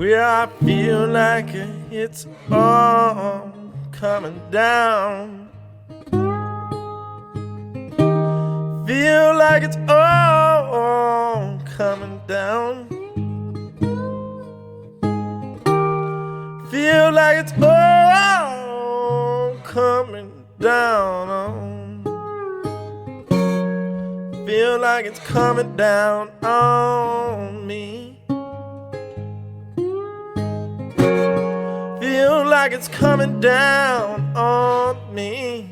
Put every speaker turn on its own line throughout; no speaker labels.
where I feel like it's all coming down. Feel like it's all coming down. Feel like it's all coming down. Feel like it's coming down on me. Feel like it's coming down on me.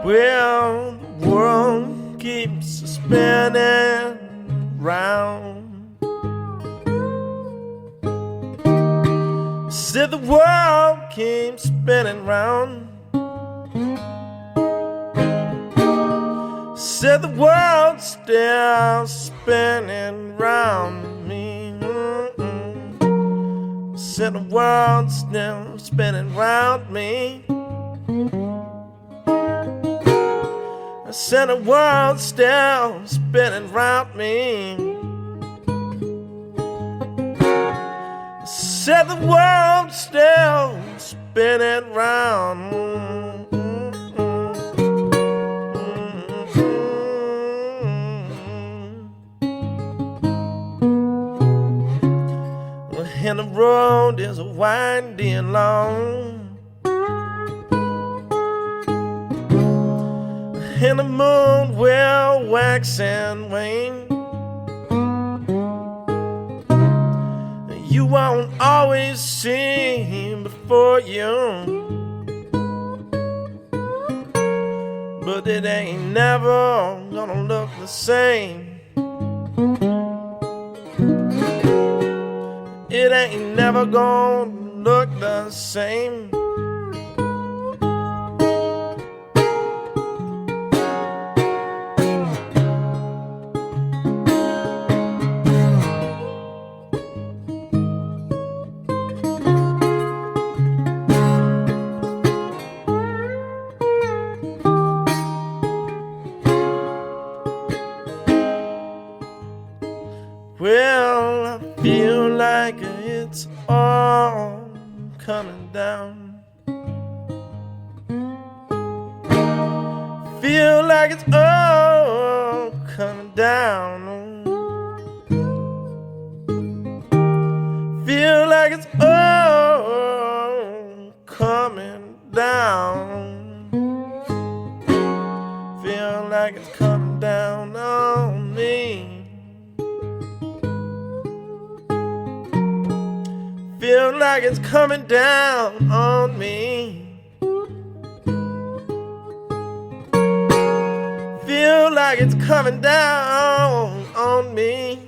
Well, the world keeps spinning round. Said the world keeps spinning round. Said the world's still spinning round me. Said the world's still spinning round me. I said the world's still spinning round me. I said the world's still spinning round. And the road is winding long. And the moon will wax and wane. You won't always see before you, but it ain't never gonna look the same. It ain't never gonna look the same. Well, I feel like it's all coming down. Feel like it's all coming down. Feel like it's all coming down. Feel like it's coming down on me. Feel like it's coming down on me. Feel like it's coming down on me.